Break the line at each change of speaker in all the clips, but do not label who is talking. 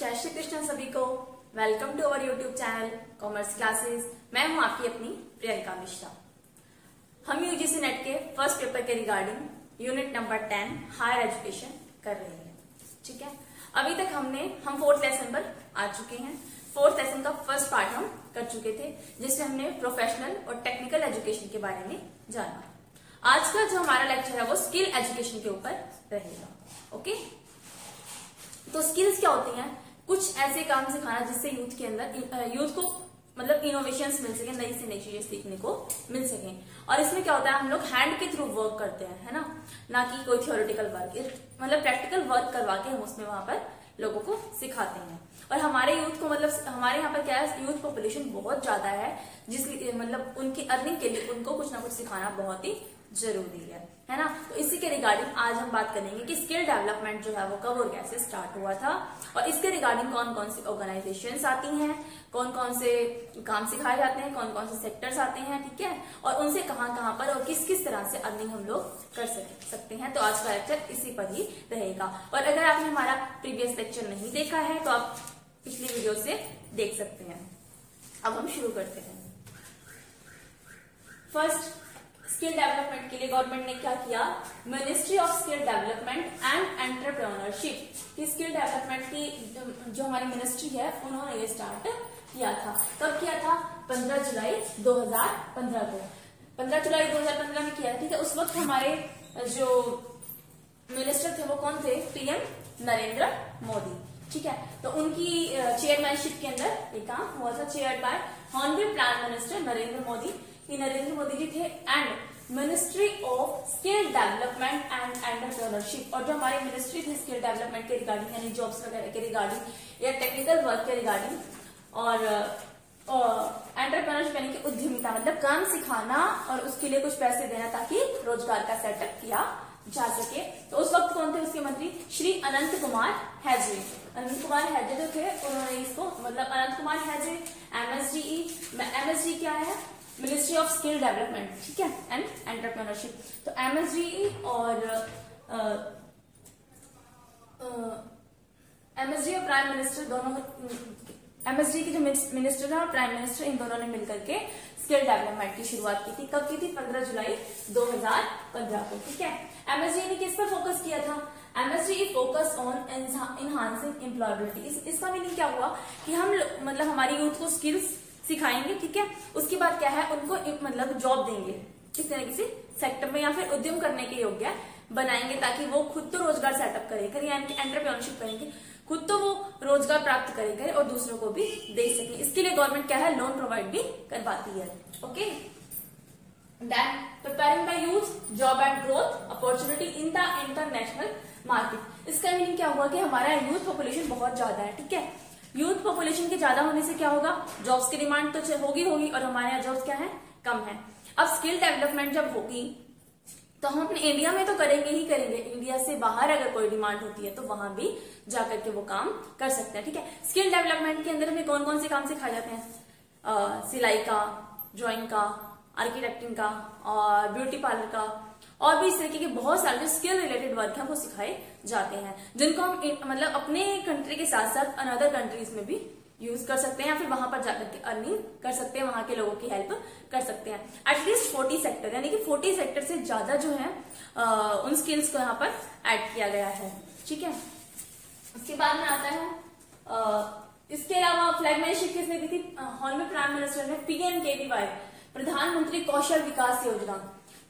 जय श्री कृष्ण सभी को। Welcome to our YouTube channel commerce classes. मैं हूं आपकी अपनी प्रियंका मिश्रा। हम यूजीसी नेट के फर्स्ट पेपर के regarding unit number 10 higher education कर रहे हैं। ठीक है, अभी तक हम फोर्थ लेसन पर आ चुके हैं। फोर्थ लेसन का फर्स्ट पार्ट हम कर चुके थे, जिसमें हमने प्रोफेशनल और टेक्निकल एजुकेशन के बारे में जाना। आज का जो हमारा लेक्चर है वो स्किल एजुकेशन के ऊपर रहेगा। ओके, तो स्किल्स क्या होती हैं? कुछ ऐसे काम सिखाना जिससे यूथ को मतलब इनोवेशंस मिल सके, नई से नई चीजें सीखने को मिल सके। और इसमें क्या होता है, हम लोग हैंड के थ्रू वर्क करते हैं, है ना कि कोई थियोरेटिकल वर्क, मतलब प्रैक्टिकल वर्क करवा के हम उसमें वहां पर लोगों को सिखाते हैं। और हमारे यूथ को मतलब हमारे यहाँ पर क्या है, यूथ पॉपुलेशन बहुत ज्यादा है, जिसलिए मतलब उनकी अर्निंग के लिए उनको कुछ ना कुछ सिखाना बहुत ही जरूरी है ना। तो इसी के रिगार्डिंग आज हम बात करेंगे कि स्किल डेवलपमेंट जो है वो कब और कैसे स्टार्ट हुआ था, और इसके रिगार्डिंग कौन कौन सी ऑर्गेनाइजेशंस आती हैं, कौन कौन से काम सिखाए जाते हैं, कौन कौन से सेक्टर्स आते हैं, ठीक है, और उनसे कहां पर और किस किस तरह से अर्निंग हम लोग कर सकते हैं। तो आज का लेक्चर इसी पर ही रहेगा। और अगर आपने हमारा प्रीवियस लेक्चर नहीं देखा है तो आप पिछली वीडियो से देख सकते हैं। अब हम शुरू करते हैं। फर्स्ट, स्किल डेवलपमेंट के लिए गवर्नमेंट ने क्या किया, ministry of skill development and entrepreneurship की स्किल डेवलपमेंट की जो हमारी मिनिस्ट्री है उन्होंने ये स्टार्ट किया था। कब किया था? 15 जुलाई 2015 को। 15 जुलाई 2015 में किया था। ठीक है, उस वक्त हमारे जो मिनिस्टर थे वो कौन थे? पीएम नरेंद्र मोदी। ठीक है, तो उनकी चेयरमैनशिप के अंदर ये काम हुआ था, chaired by honourable prime minister Narendra Modi. Narendra Modi ji थे। And ministry of skill development and entrepreneurship, और जो हमारी मिनिस्ट्री थी स्किल डेवलपमेंट के रिगार्डिंग, यानी जॉब्स वगैरह के रिगार्डिंग या टेक्निकल वर्क के रिगार्डिंग, और एंटरप्रेन्योरशिप यानी कि उद्यमिता, मतलब काम सिखाना और उसके लिए कुछ पैसे देना ताकि रोजगार का सेटअप किया जा सके। तो उस वक्त कौन थे उसके मंत्री? श्री अनंत कुमार हेगड़े। अनंत कुमार हेगड़े जो थे उन्होंने इसको मतलब अनंत कुमार हेगड़े एमएसडी क्या है? मिनिस्ट्री ऑफ स्किल डेवलपमेंट, ठीक है, एंड एंटरप्रेन्योरशिप। तो एमएसडी और एमएसडी और प्राइम मिनिस्टर दोनों, एमएसडी की जो मिनिस्टर है और प्राइम मिनिस्टर, इन दोनों ने मिलकर के स्किल डेवलपमेंट की शुरुआत की थी। कब की थी? 15 जुलाई 2015 को। ठीक है, एमएसडी ने किस पर फोकस किया था? MSD focus on enhancing employability. इसका मीनिंग क्या हुआ कि हम मतलब हमारी यूथ को स्किल्स सिखाएंगे, ठीक है, उसके बाद क्या है, उनको मतलब जॉब देंगे किसी न किसी सेक्टर में या फिर उद्यम करने के योग्य बनाएंगे, ताकि वो खुद तो रोजगार सेटअप करेंगे, यानी कि एंटरप्रेन्योरशिप करेंगे, खुद तो वो रोजगार प्राप्त करेंगे और दूसरों को भी दे सके। इसके लिए गवर्नमेंट क्या है, लोन प्रोवाइड भी करवाती है। Okay, then preparing by youth job and growth opportunity in the international market. इसका मीनिंग क्या हुआ कि हमारा यूथ पॉपुलेशन बहुत ज्यादा है। ठीक है, यूथ पॉपुलेशन के ज्यादा होने से क्या होगा, जॉब्स की डिमांड तो होगी और हमारे यहाँ जॉब्स क्या है, कम है। अब स्किल डेवलपमेंट जब होगी तो हम अपने इंडिया में तो करेंगे ही करेंगे, इंडिया से बाहर अगर कोई डिमांड होती है तो वहां भी जाकर के वो काम कर सकते हैं। ठीक है, स्किल डेवलपमेंट के अंदर हमें कौन कौन से काम सिखाए जाते हैं? सिलाई का, ड्राइंग का, आर्किटेक्टिंग का और ब्यूटी पार्लर का, और भी इस तरीके के बहुत सारे जो स्किल रिलेटेड वर्क है वो सिखाए जाते हैं, जिनको हम मतलब अपने कंट्री के साथ साथ अनदर कंट्रीज में भी यूज कर सकते हैं या फिर वहां पर जाकर के अर्निंग कर सकते हैं, वहां के लोगों की हेल्प कर सकते हैं। एटलीस्ट 40 सेक्टर, यानी कि 40 सेक्टर से ज्यादा जो है उन स्किल्स को यहाँ पर ऐड किया गया है। ठीक है, उसके बाद में आता है इसके अलावा फ्लैगशिप किसने की थी? ऑनरेबल प्राइम मिनिस्टर ने PMKVY प्रधानमंत्री कौशल विकास योजना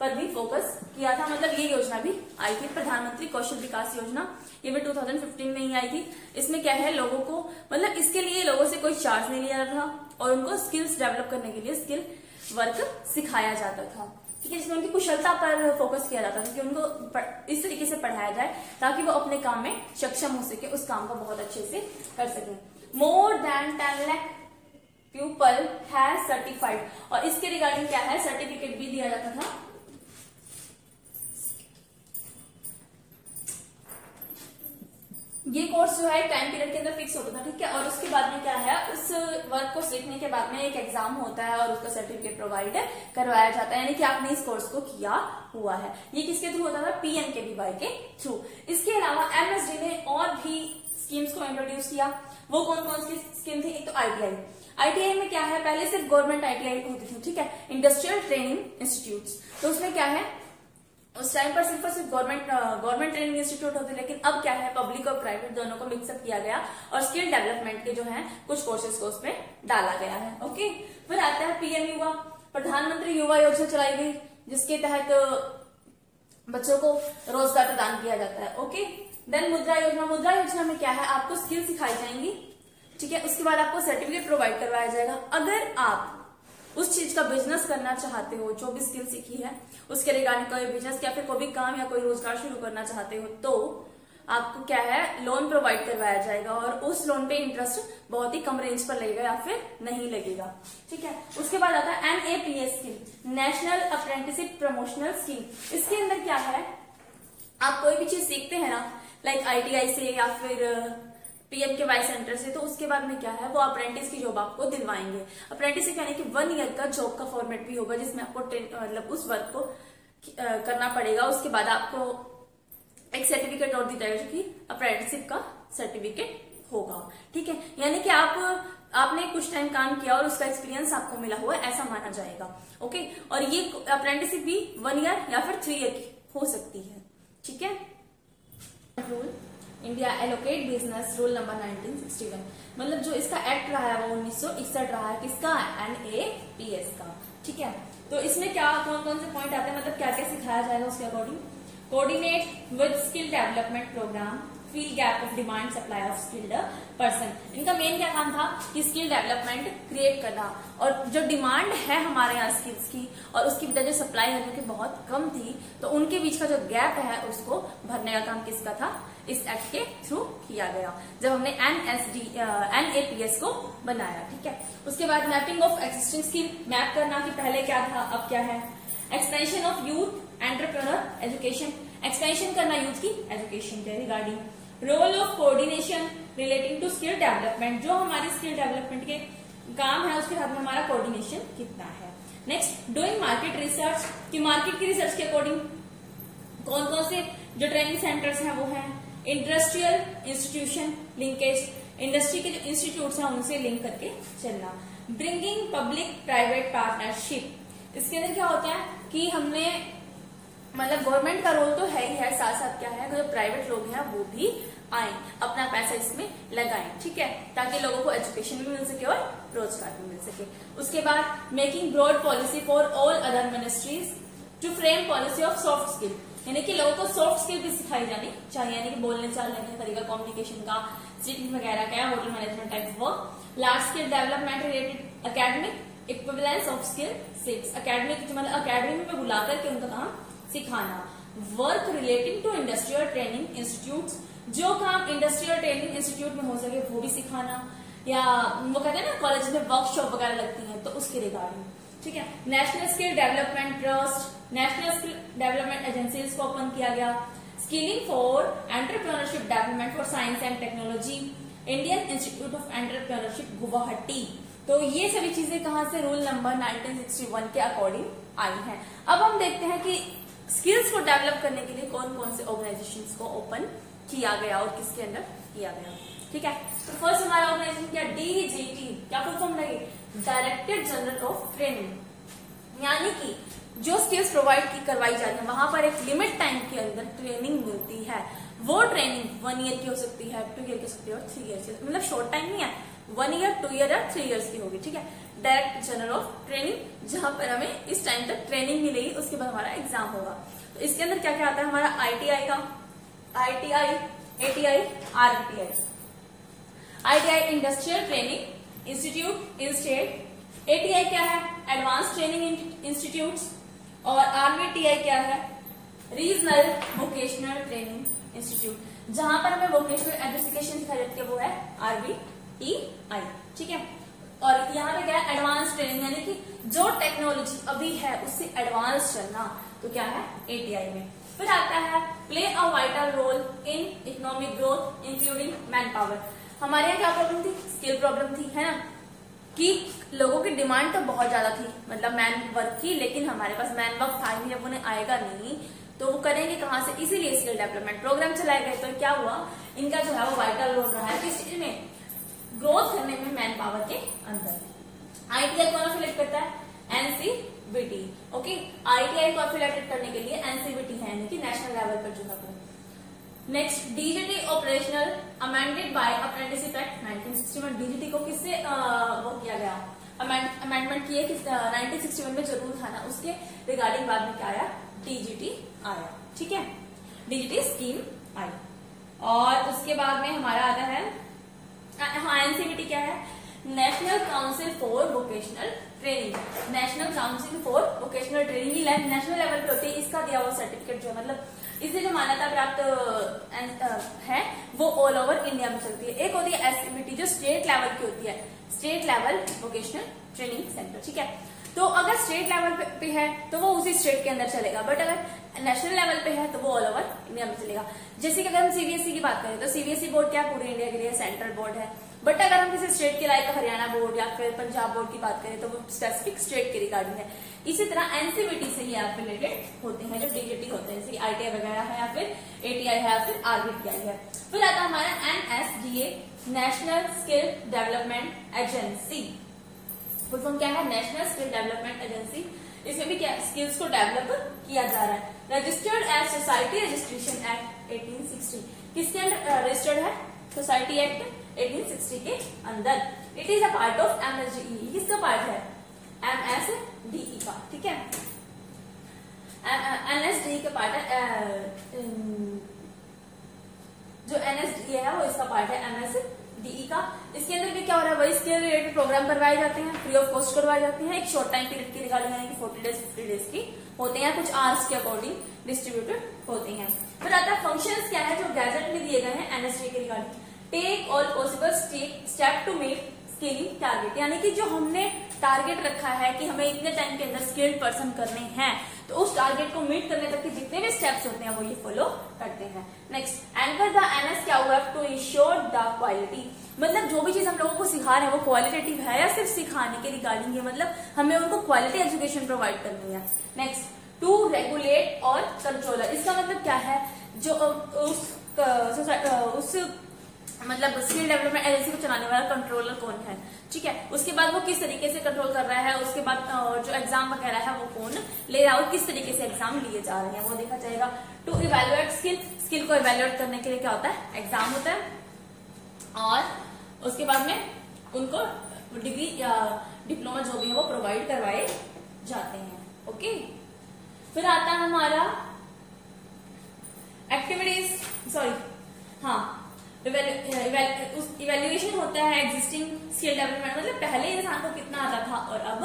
पर भी फोकस किया था। मतलब ये योजना भी आई थी, प्रधानमंत्री कौशल विकास योजना, ये भी 2015 में ही आई थी। इसमें क्या है, लोगों को मतलब इसके लिए लोगों से कोई चार्ज नहीं लिया जाता था और उनको स्किल्स डेवलप करने के लिए स्किल वर्क सिखाया जाता था। ठीक है, जिसमें उनकी कुशलता पर फोकस किया जाता था कि उनको इस तरीके से पढ़ाया जाए ताकि वो अपने काम में सक्षम हो सके, उस काम को बहुत अच्छे से कर सके। More than 10 lakh people has certified, और इसके रिगार्डिंग क्या है, सर्टिफिकेट भी दिया जाता था। ये कोर्स जो है टाइम पीरियड के अंदर फिक्स होता था। ठीक है, और उसके बाद में क्या है, उस वर्क को सीखने के बाद में एक एग्जाम होता है और उसका सर्टिफिकेट प्रोवाइड करवाया जाता है, यानी कि आपने इस कोर्स को किया हुआ है। ये किसके थ्रू होता था? PMKVY के थ्रू। इसके अलावा एमएसडी ने और भी स्कीम्स को इंट्रोड्यूस किया। वो कौन कौन सी स्कीम थी? एक तो आईटीआई। आईटीआई में क्या है, पहले सिर्फ गवर्नमेंट आईटीआई होती थी, ठीक है, इंडस्ट्रियल ट्रेनिंग इंस्टीट्यूट। तो उसमें क्या है, उस टाइम पर सिर्फ और सिर्फ गवर्नमेंट ट्रेनिंग इंस्टीट्यूट होते, लेकिन अब क्या है, पब्लिक और प्राइवेट दोनों को मिक्सअप किया गया और स्किल डेवलपमेंट के जो है कुछ कोर्सेज को उसमें डाला गया है। ओके, फिर आता है पीएम युवा, प्रधानमंत्री युवा योजना चलाई गई, जिसके तहत बच्चों को रोजगार प्रदान किया जाता है। ओके, देन मुद्रा योजना। मुद्रा योजना में क्या है, आपको स्किल सिखाई जाएंगी, ठीक है, उसके बाद आपको सर्टिफिकेट प्रोवाइड करवाया जाएगा। अगर आप उस चीज का बिजनेस करना चाहते हो, जो भी स्किल सीखी है उसके रिगार्डिंग कोई बिजनेस या फिर कोई भी काम या कोई रोजगार शुरू करना चाहते हो, तो आपको क्या है, लोन प्रोवाइड करवाया जाएगा और उस लोन पे इंटरेस्ट बहुत ही कम रेंज पर लगेगा या फिर नहीं लगेगा, ठीक है। उसके बाद आता है NAPS scheme, national apprenticeship promotional scheme. इसके अंदर क्या है, आप कोई भी चीज सीखते हैं ना, लाइक आईटीआई से या फिर PMKY सेंटर से, तो उसके बाद में क्या है, वो अप्रेंटिस की जॉब आपको दिलवाएंगे। अप्रेंटिस यानी कि 1 ईयर का जॉब का फॉर्मेट भी होगा, जिसमें आपको मतलब उस वर्क को करना पड़ेगा। उसके बाद आपको एक सर्टिफिकेट और दी जाएगा, जो कि अप्रेंटिसशिप का सर्टिफिकेट होगा, ठीक है। यानी कि आपने कुछ टाइम काम किया और उसका एक्सपीरियंस आपको मिला हुआ है, ऐसा माना जाएगा। ओके, और ये अप्रेंटिसशिप भी 1 ईयर या फिर 3 ईयर की हो सकती है, ठीक है। Rule India allocate business rule number 1961, मतलब जो इसका एक्ट रहा है वो 1961 रहा है, किसका, NAPS का, ठीक है। तो इसमें क्या कौन कौन से पॉइंट आते हैं, मतलब क्या क्या सिखाया जाएगा उसके according, coordinate with skill development programme, fill gap of demand supply of skilled person. इनका मेन क्या काम था कि स्किल डेवलपमेंट क्रिएट करना, और जो डिमांड है हमारे यहाँ स्किल्स की और उसकी जो सप्लाई है जो कि बहुत कम थी, तो उनके बीच का जो गैप है उसको भरने का काम किसका था, इस एक्ट के थ्रू किया गया, जब हमने NAPS को बनाया, ठीक है। उसके बाद mapping of existing skill, map करना कि पहले क्या था अब क्या है। Extension of youth entrepreneur education, extension करना यूथ की एजुकेशन के regarding. Role of coordination relating to skill development, जो हमारी स्किल डेवलपमेंट के काम है उसके साथ में हमारा कोऑर्डिनेशन कितना है। नेक्स्ट, डूइंग मार्केट रिसर्च, कि मार्केट की रिसर्च के अकॉर्डिंग कौन कौन से जो ट्रेनिंग सेंटर्स हैं वो हैं। इंडस्ट्रियल इंस्टीट्यूशन लिंकेज, इंडस्ट्री के जो इंस्टीट्यूट्स हैं उनसे लिंक करके चलना। ब्रिंगिंग पब्लिक प्राइवेट पार्टनरशिप, इसके अंदर क्या होता है कि हमने मतलब गवर्नमेंट का रोल तो है ही है, साथ साथ क्या है, जो प्राइवेट लोग हैं वो भी आए, अपना पैसा इसमें लगाएं, ठीक है, ताकि लोगों को एजुकेशन भी मिल सके और रोजगार भी मिल सके। उसके बाद making broad policy for all other ministries to frame policy of soft skill, यानी कि लोगों को सॉफ्ट स्किल भी सिखाई जानी चाहिए, यानी कि बोलने चालने का तरीका, कम्युनिकेशन का, स्पीकिंग वगैरह का, hotel management type work. Large skill development related academic equivalence of skill 6, academic मतलब एकेडमी में बुला करके उनका काम सिखाना। Work relating to industrial training institute, जो काम इंडस्ट्रियल ट्रेनिंग इंस्टीट्यूट में हो सके वो भी सिखाना, या वो कहते हैं ना कॉलेज में वर्कशॉप वगैरह लगती है तो उसके रिगार्डिंग, ठीक है। National skill development trust, national skill development agencies को ओपन किया गया। Skilling for entrepreneurship development for science and technology, Indian institute of entrepreneurship Guwahati. तो ये सभी चीजें कहां से, रूल नंबर 1961 के अकॉर्डिंग आई हैं। अब हम देखते हैं कि स्किल्स को डेवलप करने के लिए कौन कौन से ऑर्गेनाइजेशंस को ओपन किया गया और किसके अंडर किया गया, ठीक है। तो फर्स्ट हमारा ऑर्गेनाइजेशन क्या, DGT, क्या फुल फॉर्म लगे, डायरेक्टर जनरल ऑफ ट्रेनिंग, यानी कि जो स्किल्स प्रोवाइड करवाई जा रही है वहां पर एक लिमिट टाइम के अंदर ट्रेनिंग मिलती है। वो ट्रेनिंग 1 ईयर की हो सकती है, 2 ईयर की हो सकती है और 3 ईयर की, मतलब शॉर्ट टाइम नहीं है, 1 ईयर, 2 ईयर या 3 ईयर्स की होगी, ठीक है। डायरेक्ट जनरल ऑफ ट्रेनिंग, जहां पर हमें इस टाइम तक ट्रेनिंग मिलेगी, उसके बाद हमारा एग्जाम होगा। तो इसके अंदर क्या क्या आता है हमारा, ITI का, ITI, ATI, RTI। ITI industrial training institute इन स्टेट, ATI क्या है, एडवांस ट्रेनिंग इंस्टीट्यूट, और RVTI क्या है, रीजनल वोकेशनल ट्रेनिंग इंस्टीट्यूट, जहां पर हमें वोकेशनल एजुकेशन सिखाई जाती है वो है RVTI, ठीक है। और यहाँ पे क्या है, एडवांस ट्रेनिंग, यानी कि जो टेक्नोलॉजी अभी है उससे एडवांस चलना, तो क्या है ATI में। फिर आता है play a vital role in economic growth including man power. हमारे यहाँ क्या प्रॉब्लम थी, स्किल प्रॉब्लम थी, है ना, कि लोगों की डिमांड तो बहुत ज्यादा थी, मतलब मैन वर्क की, लेकिन हमारे पास मैन वर्क था ही, जब उन्हें आएगा नहीं तो वो करेंगे कहाँ से, इसीलिए स्किल डेवलपमेंट प्रोग्राम चलाए गए। तो क्या हुआ, इनका जो है वो वाइटल रोल रहा है किस चीज में, ग्रोथ करने में मैन पावर के अंदर। आईटीआई कौन अफिलेट करता है, एनसीबीटी। ओके, आईटीआई को अफिलेटेड करने के लिए एनसीबीटी है, यानी कि नेशनल लेवल पर जो है। Next, DGT operational amended bye apprenticeship act 1961। DGT को किससे वो किया गया, अमेंडमेंट किए, 1961 में जरूर था ना, उसके रिगार्डिंग बाद में क्या आया, डीजीटी आया। ठीक है, डीजीटी स्कीम आई। और उसके बाद में हमारा आता है, हाँ, एनसीबीटी क्या है, national council for vocational training. National council for vocational training national level पे होती है। इसका दिया हुआ सर्टिफिकेट जो है, मतलब इसे जो मान्यता प्राप्त है वो ऑल ओवर इंडिया में चलती है। एक होती है एससीबीटी जो स्टेट लेवल की होती है, state level vocational training centre. ठीक है, तो अगर स्टेट लेवल पे है तो वो उसी स्टेट के अंदर चलेगा, बट अगर नेशनल लेवल पे है तो वो ऑल ओवर इंडिया में चलेगा। जैसे कि अगर हम सीबीएसई की बात करें तो सीबीएसई बोर्ड क्या पूरे इंडिया के लिए सेंट्रल बोर्ड है, बट अगर हम किसी स्टेट के लाइक हरियाणा बोर्ड या फिर पंजाब बोर्ड की बात करें तो वो स्पेसिफिक स्टेट के रिगार्डिंग है। इसी तरह एनसीबीटी से ही एफिलेटेड होते हैं जो डीजीटी होते हैं, जैसे आईटीआई वगैरह है या फिर एटीआई है या फिर आरबीटीआई है। फिर आता है हमारा NSDA, national skill development agency. Full form क्या है, नेशनल स्किल डेवलपमेंट एजेंसी। इसमें भी क्या स्किल्स को डेवलप किया जा रहा है। Registered as society registration act 1860। किसके अंदर रजिस्टर्ड है, सोसाइटी एक्ट 1860 के अंदर। It is a part of MSDE. किसका पार्ट है, एमएसडीई का। ठीक है, एनएसडीई का पार्ट है, जो एनएसडीई है वो इसका पार्ट है एमएसडीई का। इसके अंदर भी क्या हो रहा है, वही स्किल रिलेटेड प्रोग्राम करवाए जाते हैं, फ्री ऑफ कॉस्ट करवाए जाते हैं। एक शॉर्ट टाइम पीरियड की रिगार्डिंग, यानी कि 40 डेज 50 डेज की होते हैं, कुछ आवर्स के अकॉर्डिंग डिस्ट्रीब्यूटेड होते हैं। फिर आता है फंक्शंस क्या है जो गैजेट में दिए गए हैं एनएसडीई के regarding. Take all possible step to make skilling target, यानी कि जो हमने टारगेट रखा है कि हमें इतने टाइम के अंदर स्किल्ड पर्सन करने हैं, तो उस टारगेट को मीट करने तक के जितने भी स्टेप्स होते हैं वो ये फॉलो करते हैं। नेक्स्ट, एंकर द एनएस क्या हुआ, टू इंश्योर द क्वालिटी। मतलब जो भी चीज हम लोगों को सिखा रहे हैं वो क्वालिटेटिव है या सिर्फ सिखाने के रिगार्डिंग है, मतलब हमें उनको क्वालिटी एजुकेशन प्रोवाइड करनी है। नेक्स्ट, टू रेगुलेट और कंट्रोलर। इसका मतलब क्या है, जो उस मतलब स्किल डेवलपमेंट एजेंसी को चलाने वाला कंट्रोलर कौन है। ठीक है, उसके बाद वो किस तरीके से कंट्रोल कर रहा है, उसके बाद जो एग्जाम वगैरह है वो कौन ले रहा है, किस तरीके से एग्जाम लिए जा रहे हैं वो देखा जाएगा। टू इवेल्युएट स्किल, स्किल को इवेल्युएट करने के लिए क्या होता है, एग्जाम होता है, और उसके बाद में उनको डिग्री या डिप्लोमा जो भी है वो प्रोवाइड करवाए जाते हैं। ओके, फिर आता है हमारा एक्टिविटीज, इवेल्युएशन होता है एग्जिस्टिंग स्किल डेवलपमेंट, मतलब पहले इंसान को कितना आता था और अब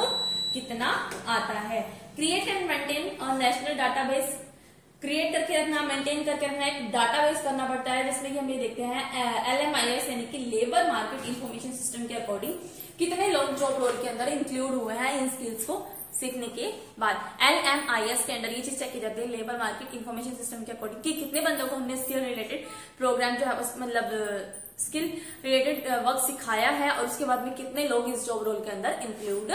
कितना आता है। क्रिएट एंड मेंटेन और नेशनल डाटाबेस, क्रिएट करके रखना, मेंटेन करके रखना, एक डाटाबेस करना पड़ता है, जिसमें कि हम ये देखते हैं LMIS यानी कि लेबर मार्केट इंफॉर्मेशन सिस्टम के अकॉर्डिंग कितने लोग जॉब रोल के अंदर इंक्लूड हुए हैं इन स्किल्स को सीखने के बाद। LMIS के अंदर ये चीज चेक की जाती है, लेबर मार्केट इंफॉर्मेशन सिस्टम के अकॉर्डिंग कि कितने बंदों को हमने स्किल रिलेटेड प्रोग्राम जो है मतलब स्किल रिलेटेड वर्क सिखाया है, और उसके बाद में कितने लोग इस जॉब रोल के अंदर इंक्लूड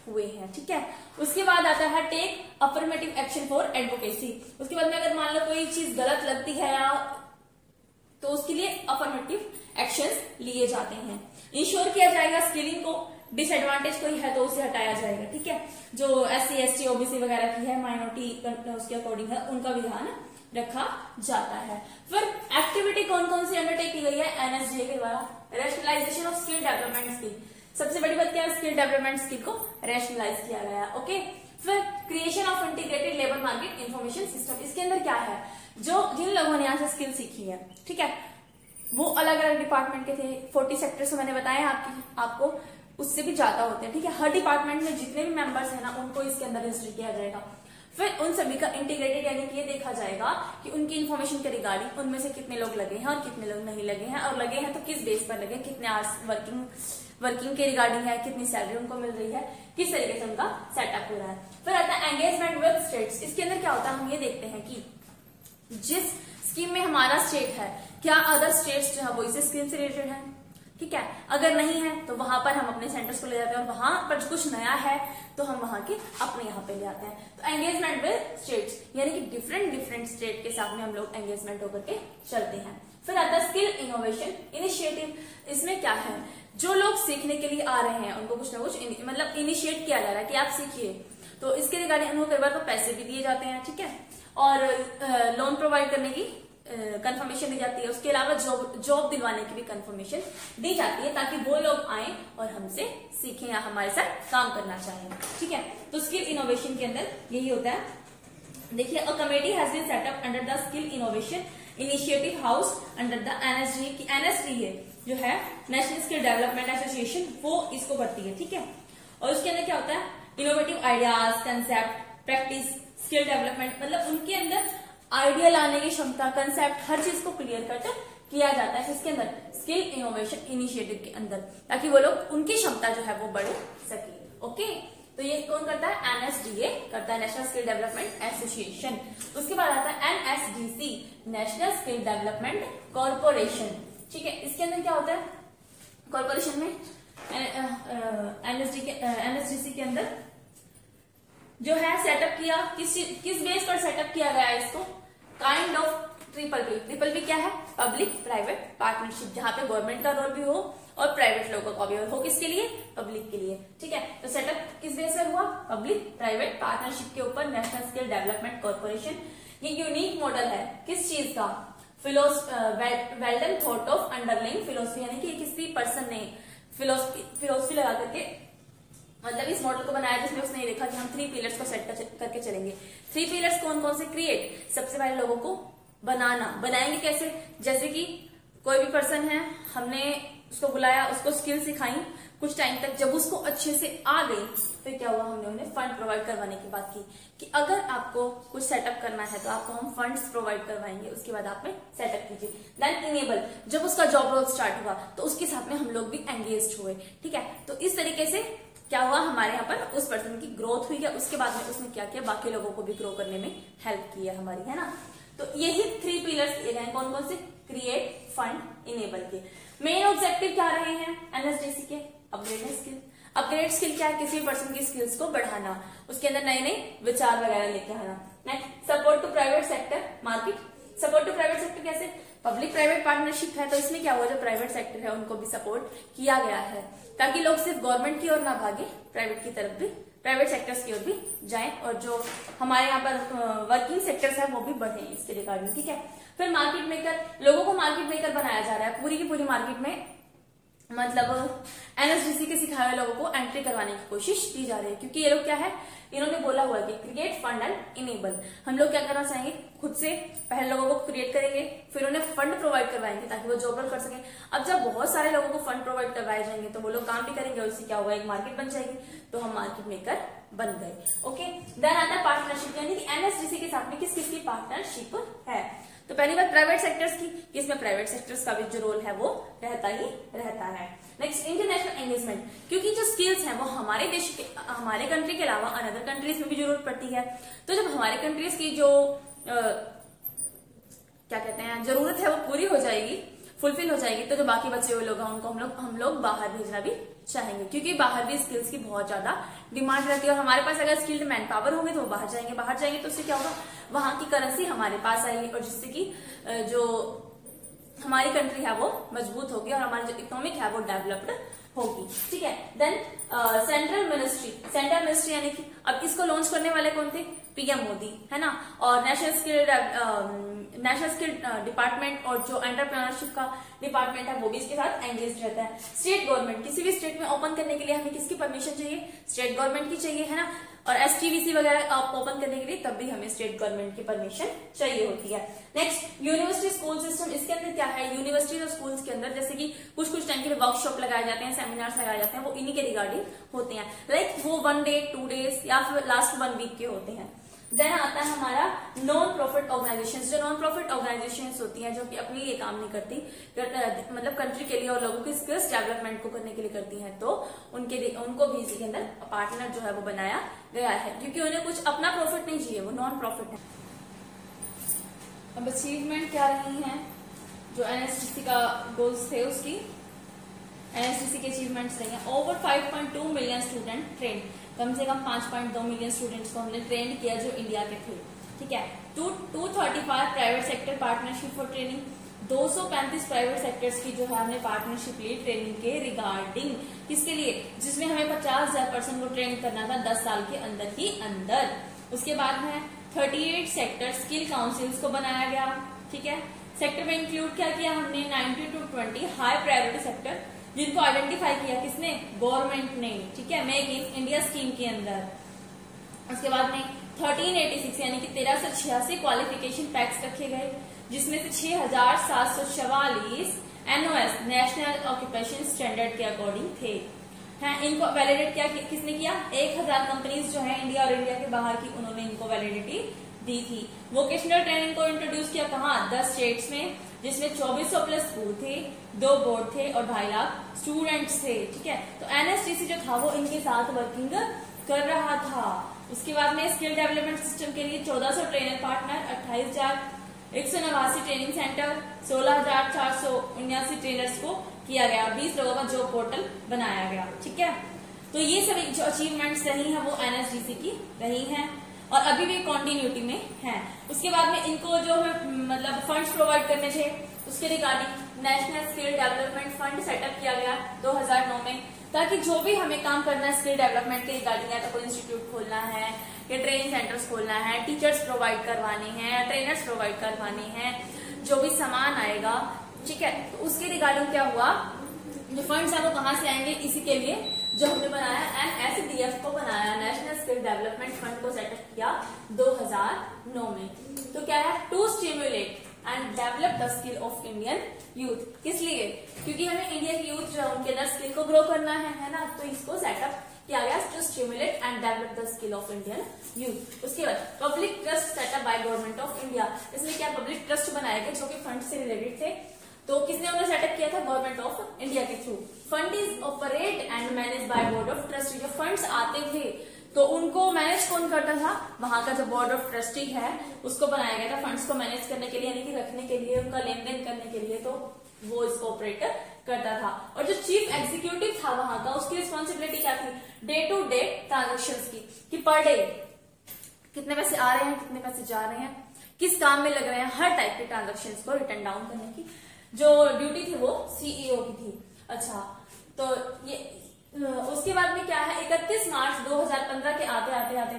हुए हैं। ठीक है, उसके बाद आता है take affirmative action for advocacy. उसके बाद में अगर मान लो कोई चीज गलत लगती है या तो उसके लिए अफर्मेटिव एक्शंस लिए जाते हैं। इंश्योर किया जाएगा स्किलिंग को, डिसएडवांटेज कोई है तो उसे हटाया जाएगा। ठीक है, जो SC ST OBC वगैरह की है, माइनॉरिटी उसके अकॉर्डिंग है, उनका भी ध्यान रखा जाता है। फिर एक्टिविटी कौन कौन सी अंडरटेक की गई है NSDA के द्वारा, rationalisation of skill development skill. सबसे बड़ी बात क्या है, स्किल डेवलपमेंट स्किल को रैशनलाइज किया गया। ओके, फिर creation of integrated labour market information system. इसके अंदर क्या है, जो जिन लोगों ने यहाँ से स्किल सीखी है, ठीक है, वो अलग अलग डिपार्टमेंट के थे। 40 सेक्टर्स मैंने बताया आपको, उससे भी ज्यादा होते हैं। ठीक है, हर डिपार्टमेंट में जितने भी मेंबर्स हैं ना, उनको इसके अंदर रजिस्टर किया जाएगा। फिर उन सभी का इंटीग्रेटेड यानी कि ये देखा जाएगा कि उनकी इन्फॉर्मेशन के रिगार्डिंग उनमें से कितने लोग लगे हैं और कितने लोग नहीं लगे हैं, और लगे हैं तो किस बेस पर लगे, कितने आवर्स वर्किंग के रिगार्डिंग है, कितनी सैलरी उनको मिल रही है, किस तरीके से उनका सेटअप हो रहा है। फिर आता है एंगेजमेंट विद स्टेट्स। इसके अंदर क्या होता है, हम ये देखते हैं कि जिस स्कीम में हमारा स्टेट है, क्या अदर स्टेट्स जो है वो इस स्कीम से रिलेटेड है। ठीक है। अगर नहीं है तो वहां पर हम अपने सेंटर्स को ले जाते हैं, और वहां पर कुछ नया है तो हम वहां के अपने यहाँ पे ले आते हैं। तो एंगेजमेंट विद स्टेट्स, यानी कि डिफरेंट स्टेट के साथ में हम लोग एंगेजमेंट होकर के चलते हैं। फिर आता है स्किल इनोवेशन इनिशिएटिव। इसमें क्या है, जो लोग सीखने के लिए आ रहे हैं उनको कुछ ना कुछ मतलब इनिशिएट किया जा रहा है कि आप सीखिए, तो इसके रिगार्डिंग उनको कई बार तो पैसे भी दिए जाते हैं, ठीक है, और लोन प्रोवाइड करने की कंफर्मेशन दी जाती है। उसके अलावा जॉब दिलवाने की भी कंफर्मेशन दी जाती है, ताकि वो लोग आए और हमसे सीखें या हमारे साथ काम करना चाहें, ठीक है। तो स्किल इनोवेशन के अंदर यही होता है। देखिए, a committee has been set up under the skill innovation initiative house under the NSD, की एनएसडी है जो है नेशनल स्किल डेवलपमेंट एसोसिएशन, वो इसको करती है, ठीक है। और उसके अंदर क्या होता है, innovative ideas, concept, practice, skill development, मतलब उनके अंदर आइडिया लाने की क्षमता, कंसेप्ट, हर चीज को क्लियर कट किया जाता है इसके अंदर स्किल इनोवेशन इनिशिएटिव के अंदर, ताकि वो लोग उनकी क्षमता जो है वो बढ़ सके। ओके, तो ये कौन करता है, एनएसडीए करता है, नेशनल स्किल डेवलपमेंट एसोसिएशन। उसके बाद आता है NSDC, national skill development corporation, ठीक है। इसके अंदर क्या होता है, कॉर्पोरेशन में एनएसडीसी के अंदर जो है सेटअप किया, किस बेस पर सेटअप किया गया है इसको, काइंड ऑफ ट्रिपल पी क्या है, पब्लिक प्राइवेट पार्टनरशिप, जहां पे गवर्नमेंट का रोल भी हो और प्राइवेट लोगों का भी हो, किसके लिए, पब्लिक के लिए, ठीक है। तो सेटअप किस बेस पर हुआ, पब्लिक प्राइवेट पार्टनरशिप के ऊपर नेशनल स्किल डेवलपमेंट कॉर्पोरेशन। ये यूनिक मॉडल है किस चीज का, well done thought of underline philosophy, यानी कि किसी पर्सन ने फिलोसफी लगा करके मतलब इस मॉडल को बनाया, जिसमें उसने ये देखा कि हम 3 पिलर्स को सेट करके चलेंगे। 3 पिलर्स कौन कौन से, क्रिएट, सबसे पहले लोगों को बनाएंगे कैसे, जैसे कि कोई भी पर्सन है, हमने उसको बुलाया, उसको स्किल सिखाई कुछ टाइम तक, जब उसको अच्छे से आ गई फिर क्या हुआ, हमने उन्हें फंड प्रोवाइड करवाने की बात की कि अगर आपको कुछ सेटअप करना है तो आपको हम फंड्स प्रोवाइड करवाएंगे, उसके बाद आप में सेटअप कीजिए। देन इनेबल, जब उसका जॉब रोल स्टार्ट हुआ तो उसके साथ में हम लोग भी एंगेज हुए, ठीक है। तो इस तरीके से क्या हुआ, हमारे यहाँ पर उस पर्सन की ग्रोथ हुई है, उसके बाद में उसने क्या किया, बाकी लोगों को भी ग्रो करने में हेल्प की है हमारी, है ना। तो यही 3 पिलर्स दिए गए, कौन कौन से, क्रिएट, फंड, इनेबल के। मेन ऑब्जेक्टिव क्या रहे हैं एनएसडीसी के, अपग्रेड स्किल क्या है, किसी पर्सन की स्किल्स को बढ़ाना, उसके अंदर नए नए विचार वगैरह लेके आना। Next, support to private sector market, support to private sector कैसे, पब्लिक प्राइवेट पार्टनरशिप है, तो इसमें क्या हुआ, जो प्राइवेट सेक्टर है उनको भी सपोर्ट किया गया है, ताकि लोग सिर्फ गवर्नमेंट की ओर ना भागे, प्राइवेट की तरफ भी, प्राइवेट सेक्टर्स की ओर भी जाएं, और जो हमारे यहाँ पर वर्किंग सेक्टर्स है वो भी बढ़े इसके रिगार्डिंग, ठीक है। फिर मार्केट मेकर, लोगों को मार्केट मेकर बनाया जा रहा है, पूरी की पूरी मार्केट में मतलब एनएसडीसी के सिखाए हुए लोगों को एंट्री करवाने की कोशिश की जा रही है, क्योंकि ये लोग क्या है, इन्होंने बोला हुआ है कि क्रिएट, फंड एंड इनेबल। हम लोग क्या करना चाहेंगे, खुद से पहले लोगों को क्रिएट करेंगे, फिर उन्हें फंड प्रोवाइड करवाएंगे ताकि वो जॉब रोल कर सके। अब जब बहुत सारे लोगों को फंड प्रोवाइड करवाए जाएंगे तो वो लोग काम भी करेंगे, और उससे क्या होगा, एक मार्केट बन जाएगी, तो हम मार्केट मेकर बन गए। ओके, देन आता है पार्टनरशिप, यानी कि एनएसडीसी के साथ में किस किस की पार्टनरशिप है। तो पहली बात प्राइवेट सेक्टर्स की, इसमें प्राइवेट सेक्टर्स का भी जो रोल है वो रहता ही रहता है। नेक्स्ट, इंटरनेशनल एंगेजमेंट, क्योंकि जो स्किल्स हैं वो हमारे देश के, हमारे कंट्री के अलावा अनदर कंट्रीज में भी जरूरत पड़ती है। तो जब हमारे कंट्रीज की जो क्या कहते हैं जरूरत है वो पूरी हो जाएगी, फुलफिल हो जाएगी, तो जो बाकी बचे हुए लोग हैं उनको हम लोग बाहर भेजना भी चाहेंगे, क्योंकि बाहर भी स्किल्स की बहुत ज्यादा डिमांड रहती है, और हमारे पास अगर स्किल्ड मैन पावर होंगे तो वो बाहर जाएंगे तो उससे क्या होगा, वहां की करेंसी हमारे पास आएगी, और जिससे कि जो हमारी कंट्री है वो मजबूत होगी और हमारी जो इकोनॉमिक है वो डेवलप्ड होगी, ठीक है। देन सेंट्रल मिनिस्ट्री यानी कि अब इसको लॉन्च करने वाले कौन थे, पीएम मोदी, है ना। और नेशनल स्किल डिपार्टमेंट और जो एंटरप्रेन्योरशिप का डिपार्टमेंट है वो भी इसके साथ एंगेज रहता है। स्टेट गवर्नमेंट, किसी भी स्टेट में ओपन करने के लिए हमें किसकी परमिशन चाहिए, स्टेट गवर्नमेंट की चाहिए, है ना। और एसटीवीसी वगैरह आप ओपन करने के लिए तब भी हमें स्टेट गवर्नमेंट की परमिशन चाहिए होती है। नेक्स्ट, यूनिवर्सिटी स्कूल सिस्टम, इसके अंदर क्या है, यूनिवर्सिटी और स्कूल्स के अंदर जैसे कि कुछ टाइम के लिए वर्कशॉप लगाए जाते हैं, सेमिनार्स लगाए जाते हैं, वो इन्हीं के रिगार्डिंग होते हैं, लाइक वो 1 डे 2 डेज या फिर लास्ट 1 वीक के होते हैं। देन आता है हमारा नॉन प्रॉफिट ऑर्गेनाइजेशंस, जो नॉन प्रॉफिट ऑर्गेनाइजेशंस होती हैं जो कि अपने लिए काम नहीं करती, मतलब कंट्री के लिए और लोगों की स्किल्स डेवलपमेंट को करने के लिए करती हैं, तो उनको भी इसी के अंदर पार्टनर जो है वो बनाया गया है, क्योंकि उन्हें कुछ अपना प्रॉफिट नहीं चाहिए, वो नॉन प्रॉफिट है। अब अचीवमेंट क्या रही है जो एनएसडीसी का गोल्स थे उसकी, एनएसडीसी के अचीवमेंट्स रही हैं। ओवर 5.2 मिलियन स्टूडेंट ट्रेन, कम से कम 5.2 मिलियन स्टूडेंट्स को हमने ट्रेन किया जो इंडिया के थे, ठीक है। 235 private sector partnership for training, 235 private sectors की जो है हमने पार्टनरशिप ली ट्रेनिंग के रिगार्डिंग, किसके लिए, जिसमें हमें 50,000 पर्सन को ट्रेन करना था 10 साल के अंदर ही अंदर। उसके बाद में 38 सेक्टर स्किल काउंसिल्स को बनाया गया, ठीक है। सेक्टर में इंक्लूड क्या किया हमने, 90 to 20 हाई प्रायोरिटी सेक्टर, जिनको आइडेंटिफाई किया किसने, गवर्नमेंट ने, ठीक है, मेक इन इंडिया स्कीम के अंदर। उसके बाद में 1386 यानी कि 1386 क्वालिफिकेशन पैक्स रखे गए, जिसमें से 6744 एनओएस नेशनल ऑक्यूपेशन स्टैंडर्ड के अकॉर्डिंग थे, हैं। इनको वैलिडेट क्या किसने किया, 1000 कंपनीज जो है इंडिया और इंडिया के बाहर की, उन्होंने इनको वैलिडिटी दी थी। वोकेशनल ट्रेनिंग को इंट्रोड्यूस किया कहाँ, 10 स्टेट्स में, जिसमें 2400 प्लस स्कूल थे, 2 बोर्ड थे और 2.5 लाख स्टूडेंट्स थे, ठीक है। तो एनएसडीसी जो था वो इनके साथ वर्किंग कर रहा था। उसके बाद में स्किल डेवलपमेंट सिस्टम के लिए 1400 trainer partner, 28,189 training centre, 16,479 trainers को किया गया, 20 लोगों का जॉब पोर्टल बनाया गया, ठीक है। तो ये सभी जो अचीवमेंट्स रही हैं वो एनएसडीसी की रही हैं और अभी भी कंटिन्यूटी में है। उसके बाद में इनको जो है मतलब फंड्स प्रोवाइड करने थे, उसके regarding national skill development fund setup किया गया 2009 में, ताकि जो भी हमें काम करना है स्किल डेवलपमेंट के रिगार्डिंग, या तो कोई इंस्टीट्यूट खोलना है या ट्रेनिंग सेंटर्स खोलना है, टीचर्स प्रोवाइड करवानी है, ट्रेनर्स प्रोवाइड करवानी है, जो भी सामान आएगा, ठीक है, तो उसके रिगार्डिंग क्या हुआ, जो फंड्स है वो कहाँ से आएंगे, इसी के लिए जो हमने बनाया एनएसडीएफ को बनाया, नेशनल स्किल डेवलपमेंट फंड को सेटअप किया 2009 में। तो क्या है, to stimulate and develop the skill of Indian youth, किस लिए, क्योंकि हमें इंडिया की यूथ जो है उनके अंदर स्किल को ग्रो करना है ना, तो इसको सेटअप किया गया to stimulate and develop the skill of Indian youth. उसके बाद public trust set up by government of India, इसमें क्या पब्लिक ट्रस्ट बनाए गए जो कि फंड से रिलेटेड थे, तो किसने उन्हें सेटअप किया था, गवर्नमेंट ऑफ इंडिया के through. Fund is operate and manage by board of trustee, जो फंड्स आते थे तो उनको मैनेज कौन करता था, वहां का जो बोर्ड ऑफ ट्रस्टी है उसको बनाया गया था फंड्स को मैनेज करने के लिए, यानी कि रखने के लिए, उनका लेन देन करने के लिए, तो वो इसको ऑपरेट करता था। और जो चीफ एग्जीक्यूटिव था वहां का, उसकी रिस्पॉन्सिबिलिटी क्या थी, डे टू डे ट्रांजेक्शन की, कि पर डे कितने पैसे आ रहे हैं, कितने पैसे जा रहे हैं, किस काम में लग रहे हैं, हर टाइप के ट्रांजेक्शन को रिटर्न डाउन करने की जो ड्यूटी थी वो सीईओ की थी। अच्छा, तो ये उसके बाद में क्या है, 31 मार्च 2015 के आते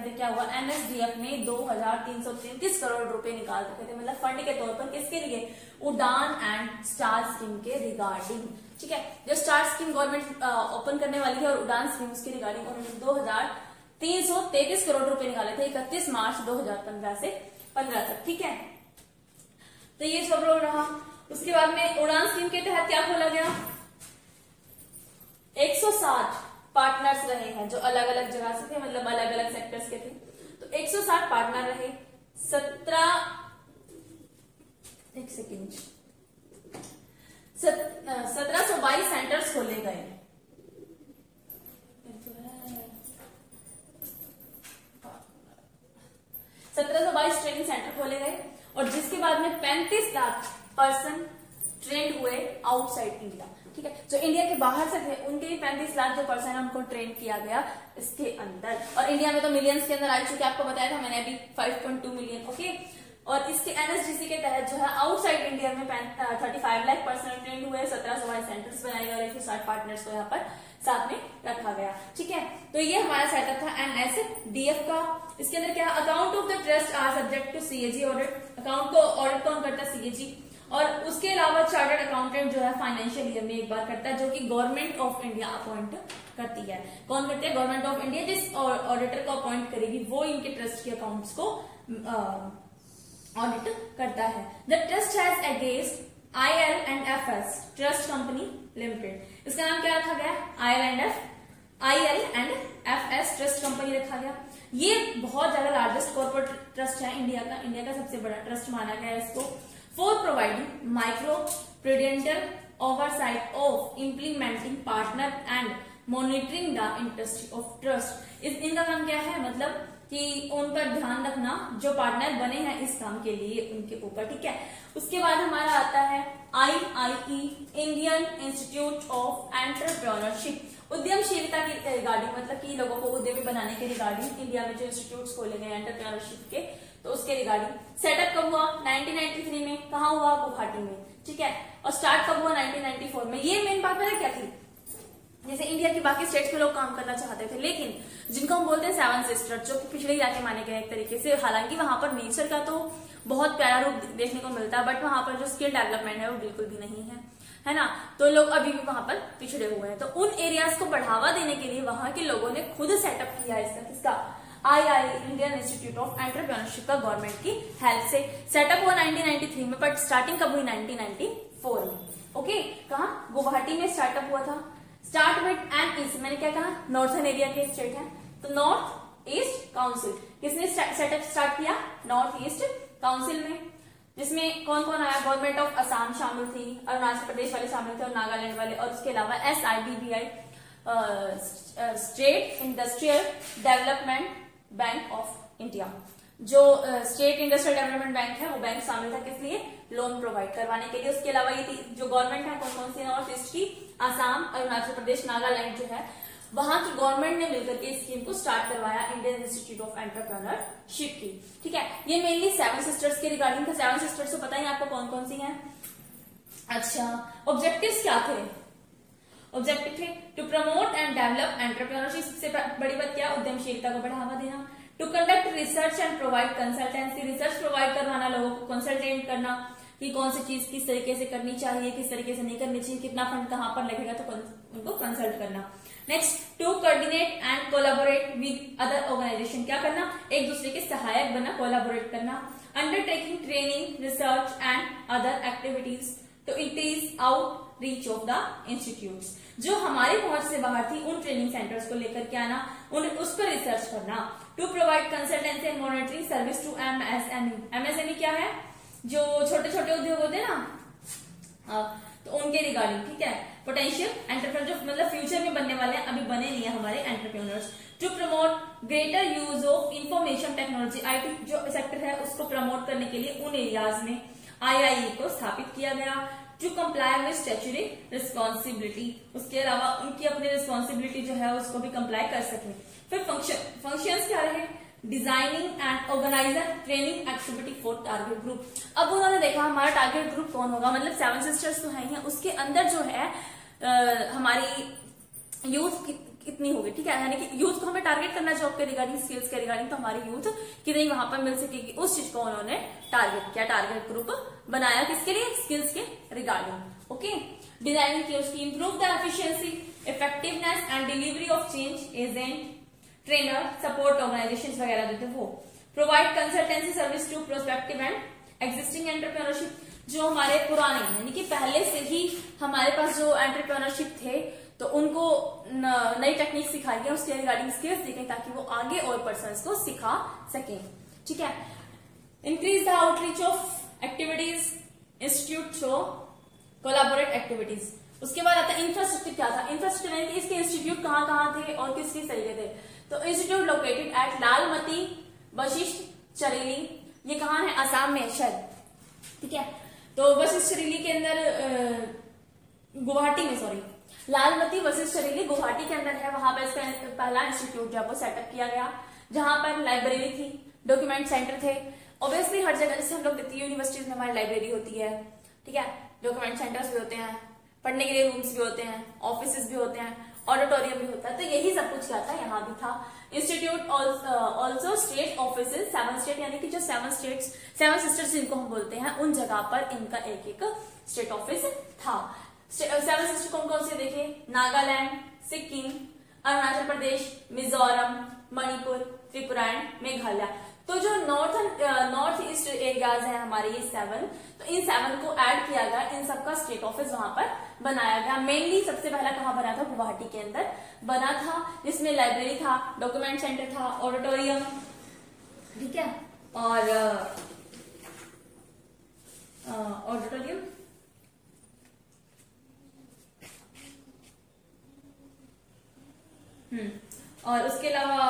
क्या हुआ, एनएसडीएफ ने 2,333 करोड़ रुपए निकाल रखे थे, मतलब फंड के तौर पर, किसके लिए, उड़ान एंड स्टार स्कीम के रिगार्डिंग, ठीक है। जो स्टार स्कीम गवर्नमेंट ओपन करने वाली है और उड़ान स्कीम उसके रिगार्डिंग उन्होंने 2,333 करोड़ रुपए निकाले थे 31 मार्च 2015 से 15 तक, ठीक है। तो ये सब रोल रहा। उसके बाद में उड़ान स्कीम के तहत क्या खोला गया, 160 पार्टनर्स रहे हैं जो अलग अलग जगह से थे, मतलब अलग अलग सेक्टर्स के थे, तो 160 पार्टनर रहे, 1722 सेंटर्स खोले गए, 1722 ट्रेनिंग सेंटर खोले गए, और जिसके बाद में 35 लाख पर्सन ट्रेंड हुए आउटसाइड इंडिया, ठीक है। जो इंडिया के बाहर से थे उनके भी 35 लाख जो पर्सन है उनको ट्रेन किया गया इसके अंदर, और इंडिया में तो मिलियंस के अंदर आ चुके, आपको बताया था मैंने अभी 5.2 मिलियन, ओके। और इसके एनएसडीसी के तहत जो है आउटसाइड इंडिया में 35 लाख पर्सन ट्रेंड हुए, 1722 सेंटर्स बनाए गए और 160 पार्टनर्स को यहाँ पर साथ में रखा गया, ठीक है। तो ये हमारा सेटअप था एनएसडीएफ का। इसके अंदर क्या, account of the trust are subject to CAG audit, account को ऑडिट कौन करता है, सीएजी, और उसके अलावा चार्टर्ड अकाउंटेंट जो है फाइनेंशियल ईयर में एक बार करता है, जो कि गवर्नमेंट ऑफ इंडिया अपॉइंट करती है। कौन करती है, गवर्नमेंट ऑफ इंडिया, जिस ऑडिटर को अपॉइंट करेगी वो इनके ट्रस्ट के अकाउंट्स को ऑडिट करता है। The trust has against IL&FS trust company limited, इसका नाम क्या रखा गया, IL&FS ट्रस्ट कंपनी रखा गया। ये बहुत ज्यादा लार्जेस्ट कॉर्पोरेट ट्रस्ट है इंडिया का, इंडिया का सबसे बड़ा ट्रस्ट माना गया है इसको, for providing micro prudential oversight of implementing partner and monitoring the interest of trust. इनका काम क्या है, मतलब कि उन पर ध्यान रखना जो पार्टनर बने हैं इस काम के लिए उनके ऊपर, ठीक है। उसके बाद हमारा आता है IIE, Indian institute of entrepreneurship, उद्यमशीलता की रिगार्डिंग, मतलब कि लोगों को उद्यमी बनाने के रिगार्डिंग इंडिया में जो इंस्टीट्यूट्स खोले गए एंटरप्रेन्योरशिप के, तो उसके रिगार्डिंग सेटअप कब हुआ 1993 में, कहा हुआ गुवाहाटी में, ठीक है। और स्टार्ट कब हुआ 1994 में। ये मेन बात है क्या थी, जैसे इंडिया की बाकी स्टेट्स में लोग काम करना चाहते थे, लेकिन जिनको हम बोलते हैं सेवन सिस्टर, जो कि पिछड़े इलाके माने गए एक तरीके से, हालांकि वहां पर नेचर का तो बहुत प्यारा रूप देखने को मिलता है, बट वहां पर जो स्किल डेवलपमेंट है वो बिल्कुल भी नहीं है ना। तो लोग अभी भी वहां पर पिछड़े हुए हैं। तो उन एरियाज को बढ़ावा देने के लिए वहां के लोगों ने खुद सेटअप किया इसका IIE, Indian institute of entrepreneurship का गवर्नमेंट की हेल्प से सेटअप हुआ 1993 में, बट स्टार्टिंग कब हुई 1994 में। ओके, कहा गुवाहाटी में स्टार्टअप हुआ था। स्टार्ट विद एंड ईस्ट, मैंने क्या कहा, नॉर्थन एरिया के स्टेट है, तो नॉर्थ ईस्ट काउंसिल, किसने सेटअप स्टार्ट किया, नॉर्थ ईस्ट काउंसिल में, जिसमें कौन कौन आया, गवर्नमेंट ऑफ असम शामिल थी, अरुणाचल प्रदेश वाले शामिल थे और नागालैंड वाले, और उसके अलावा SIDBI, state industrial development bank of India, जो स्टेट इंडस्ट्रियल डेवलपमेंट बैंक है वो बैंक शामिल था, किस लिए, लोन प्रोवाइड करवाने के लिए। उसके अलावा ये जो गवर्नमेंट है कौन कौन सी, नॉर्थ ईस्ट की, असम, अरुणाचल प्रदेश, नागालैंड जो है, वहां की गवर्नमेंट ने मिलकर के इस स्कीम को स्टार्ट करवाया, इंडियन इंस्टीट्यूट ऑफ एंटरप्रेन्योरशिप की, ठीक है। ये मेनली सेवन सिस्टर्स के रिगार्डिंग था। सेवन सिस्टर्स को पता है आपको कौन कौन सी हैं। अच्छा, ऑब्जेक्टिव्स क्या थे, ऑब्जेक्टिव थे to promote and develop entrepreneurship, सबसे बड़ी बात क्या, उद्यमशीलता को बढ़ावा देना, to conduct research and provide consultancy, research provide करवाना, लोगों को कंसल्टेंट करना कि कौन सी चीज किस तरीके से करनी चाहिए, किस तरीके से नहीं करनी चाहिए, कितना फंड कहां पर लगेगा, तो उनको कंसल्ट करना। Next, to coordinate and collaborate with other organisation, क्या करना, एक दूसरे के सहायक बनना, कोलैबोरेट करना। Undertaking training, research and other activities to increase outreach of the institutes, जो हमारी पहुंच से बाहर थी उन ट्रेनिंग सेंटर्स को लेकर के आना, उस पर रिसर्च करना। To provide consultancy and monitoring service to MSME, MSME क्या है, जो छोटे छोटे उद्योग होते हैं ना, तो उनके रिगार्डिंग, ठीक है। पोटेंशियल एंटरप्रेन्योर, जो मतलब फ्यूचर में बनने वाले हैं, अभी बने नहीं है हमारे entrepreneurs. To promote greater use of information technology, IT जो सेक्टर है उसको प्रमोट करने के लिए उन एरियाज में IIE को स्थापित किया गया। To comply with statutory responsibility, उसके अलावा उनकी अपनी रिस्पॉन्सिबिलिटी जो है उसको भी कंप्लाई कर सके। फिर फंक्शंस क्या रहे, designing and organiser training activity for target group. अब उन्होंने देखा हमारा टारगेट ग्रुप कौन होगा, मतलब सेवन सिस्टर्स तो है ही, उसके अंदर जो है हमारी यूथ कितनी होगी, ठीक है, यानी कि यूथ को हमें टारगेट करना जॉब के रिगार्डिंग, स्किल्स के रिगार्डिंग, तो हमारी यूथ कितनी वहां पर मिल सकेगी, उस चीज को उन्होंने टारगेट किया, टारगेट ग्रुप बनाया, किसके लिए, स्किल्स के रिगार्डिंग। ओके, डिजाइनिंग की उसकी improve the efficiency, effectiveness and delivery of change, agent, trainer, support organisation वगैरह जो थे वो। Provide consultancy service to prospective and existing entrepreneurship, जो हमारे पुराने यानी कि पहले से ही हमारे पास जो एंटरप्रेन्योरशिप थे तो उनको नई टेक्निक सिखाई गई, उसके रिगार्डिंग स्किल्स दी गई ताकि वो आगे और पर्सन्स को सिखा सकें, ठीक है। Increase the outreach of activities, institute show collaborate activities. उसके बाद आता है इंफ्रास्ट्रक्चर, क्या था, इंफ्रास्ट्रक्चर यानी कि इसके इंस्टीट्यूट कहाँ कहाँ थे और किस किस तरीके थे। तो institute located at Lalmati Vashishtha चरेली, ये कहाँ है, असम में शायद, ठीक है। तो वशिष्ठ चरेली के अंदर गुवाहाटी में, सॉरी, लालमती वशिष्ठ चरेली गुवाहाटी के अंदर है, वहां पर इसका पहला इंस्टीट्यूट जो है वो सेटअप किया गया, जहां पर लाइब्रेरी थी, डॉक्यूमेंट सेंटर थे। ऑब्वियसली हर जगह जैसे हम लोग देखते हैं यूनिवर्सिटीज में हमारी लाइब्रेरी होती है, ठीक है, डॉक्यूमेंट सेंटर्स भी होते हैं, पढ़ने के लिए रूम्स भी होते हैं, ऑफिस भी होते हैं, ऑडिटोरियम भी होता है, तो यही सब कुछ क्या था, यहाँ भी था। Institute also state office, seven state यानी कि जो सेवन सिस्टर्स जिनको हम बोलते हैं उन जगह पर इनका एक एक स्टेट ऑफिस था। सेवन सिस्टर कौन कौन से देखे, नागालैंड, सिक्किम, अरुणाचल प्रदेश, मिजोरम, मणिपुर, त्रिपुरा एंड मेघालय। तो जो नॉर्थ ईस्ट एरियाज हैं हमारे ये सेवन, तो इन सेवन को ऐड किया गया, इन सबका स्टेट ऑफिस वहां पर बनाया गया। मेनली सबसे पहला कहाँ बना था, गुवाहाटी के अंदर बना था, जिसमें लाइब्रेरी था, डॉक्यूमेंट सेंटर था, ऑडिटोरियम, ठीक है, और ऑडिटोरियम, और उसके अलावा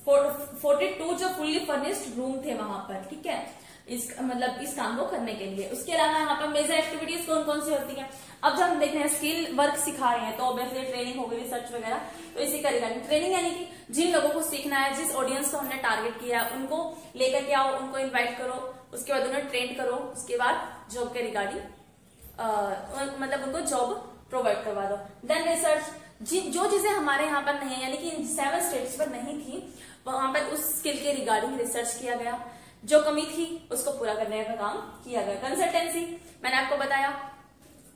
42 जो फुल्ली फर्निश्ड रूम थे वहां पर, ठीक है, इस काम को करने के लिए। उसके अलावा यहाँ पर मेजर एक्टिविटीज कौन कौन सी होती है। अब जब हम देख रहे हैं स्किल वर्क सिखा रहे हैं तो ऑब्वियसली ट्रेनिंग हो गई, रिसर्च वगैरह, तो इसी का रिगार्डिंग ट्रेनिंग यानी कि जिन लोगों को सीखना है, जिस ऑडियंस को हमने टारगेट किया है उनको लेकर के आओ, उनको इन्वाइट करो, उसके बाद उन्हें ट्रेन करो, उसके बाद जॉब के रिगार्डिंग उनको जॉब प्रोवाइड करवा दो। देन रिसर्च, जो चीजें हमारे यहाँ पर नहीं है यानी कि 7 स्टेट्स पर नहीं थी, वहां पर उस स्किल के रिगार्डिंग रिसर्च किया गया, जो कमी थी उसको पूरा करने का काम किया गया। कंसल्टेंसी, मैंने आपको बताया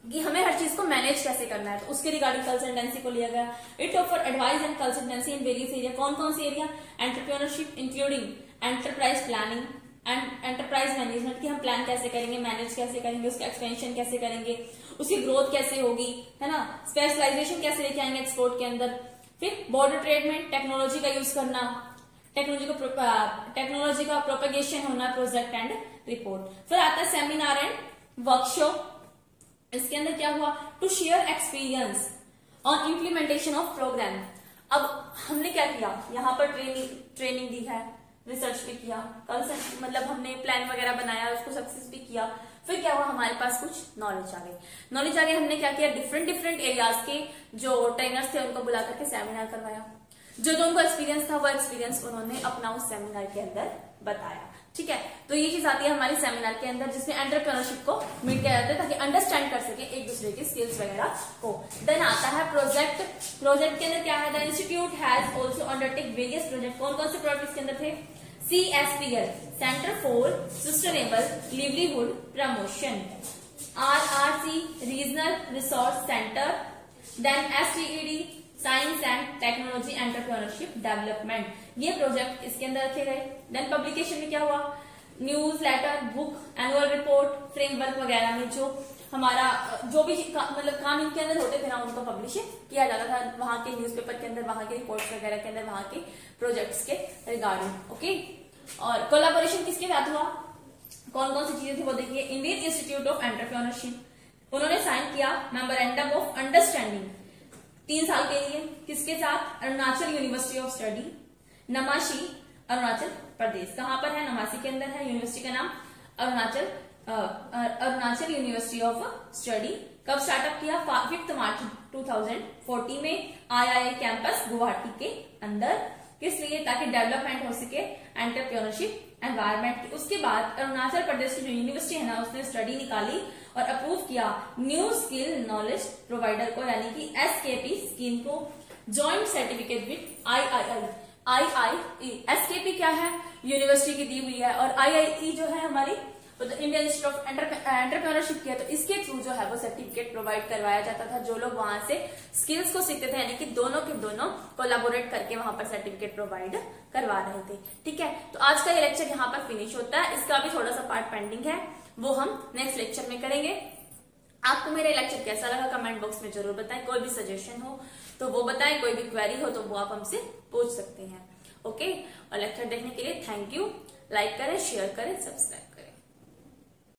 कि हमें हर चीज को मैनेज कैसे करना है, तो उसके रिगार्डिंग कंसल्टेंसी को लिया गया। It offer advice and consultancy in various area, कौन कौन सी area, entrepreneurship including enterprise planning and enterprise management, की हम प्लान कैसे करेंगे, मैनेज कैसे करेंगे, उसका एक्सपेंशन कैसे करेंगे, उसकी ग्रोथ कैसे होगी, है ना, स्पेशलाइजेशन कैसे लेके आएंगे एक्सपोर्ट के अंदर। फिर बॉर्डर ट्रेड में टेक्नोलॉजी का यूज करना, टेक्नोलॉजी का प्रोपेगेशन होना, प्रोजेक्ट एंड रिपोर्ट। फिर आता है सेमिनार एंड वर्कशॉप, इसके अंदर क्या हुआ, to share experience on implementation of programme. अब हमने क्या किया, यहाँ पर ट्रेनिंग दी है, रिसर्च भी किया, हमने प्लान वगैरह बनाया, उसको सक्सेस भी किया। फिर क्या हुआ, हमारे पास कुछ नॉलेज आ गई, हमने क्या किया, डिफरेंट एरियाज के जो ट्रेनर्स थे उनको बुला करके सेमिनार करवाया, जो उनको एक्सपीरियंस था वो एक्सपीरियंस उन्होंने अपना उस सेमिनार के अंदर बताया, ठीक है। तो ये चीज आती है हमारी सेमिनार के अंदर, जिसमें एंटरप्रेन्योरशिप को मीट किया जाता है ताकि अंडरस्टैंड कर सके एक दूसरे की स्किल्स वगैरह को। देन आता है प्रोजेक्ट के अंदर क्या है, the institute has also undertake various project, कौन कौन से प्रोजेक्ट इसके अंदर थे, CSPL centre for sustainable livelihood promotion, RRC regional resource centre, then STED science and technology entrepreneurship development, ये प्रोजेक्ट इसके अंदर रखे गए। देन पब्लिकेशन में क्या हुआ, newsletter, book, annual report, framework वगैरह में जो हमारा जो भी काम इनके अंदर होते थे ना, उनको पब्लिश किया जाता था वहां के न्यूज़पेपर के अंदर, वहां के रिपोर्ट्स वगैरह के अंदर, वहां के प्रोजेक्ट्स के रिगार्डिंग, ओके। और कोलैबोरेशन किसके साथ हुआ, कौन कौन सी चीजें थी वो देखिए। इंडियन इंस्टीट्यूट ऑफ एंटरप्रेन्योरशिप, उन्होंने साइन किया मेमोरेंडम ऑफ अंडरस्टैंडिंग 3 साल के लिए, किसके साथ, Arunachal university of study, Namsai, Arunachal Pradesh. कहां पर है, नमासी के अंदर है, यूनिवर्सिटी का नाम अरुणाचल यूनिवर्सिटी ऑफ स्टडी। कब स्टार्टअप किया, 5 मार्च 2014 में, IIA कैंपस गुवाहाटी के अंदर, किस लिए, ताकि डेवलपमेंट हो सके एंटरप्रेन्योरशिप एनवायरमेंट की। उसके बाद अरुणाचल प्रदेश की जो यूनिवर्सिटी है ना, उसने स्टडी निकाली और अप्रूव किया न्यू स्किल नॉलेज प्रोवाइडर को, यानी कि SKP स्कीम को, joint certificate with IIE। SKP क्या है, यूनिवर्सिटी की दी हुई है, और IIE जो है हमारी इंडियन इंस्टीट्यूट ऑफ एंटरप्रेन्योरशिप की है, तो इसके थ्रू जो है वो सर्टिफिकेट प्रोवाइड करवाया जाता था। जो लोग वहां से स्किल्स को सीखते थे, यानी कि दोनों के दोनों कोलैबोरेट करके वहां पर सर्टिफिकेट प्रोवाइड करवा रहे थे, ठीक है। तो आज का ये लेक्चर यहाँ पर फिनिश होता है, इसका भी थोड़ा सा पार्ट पेंडिंग है, वो हम नेक्स्ट लेक्चर में करेंगे। आपको मेरा लेक्चर कैसा लगा कमेंट बॉक्स में जरूर बताएं, कोई भी सजेशन हो तो वो बताएं, कोई भी क्वेरी हो तो वो आप हमसे पूछ सकते हैं, ओके। और लेक्चर देखने के लिए थैंक यू, लाइक करें, शेयर करें, सब्सक्राइब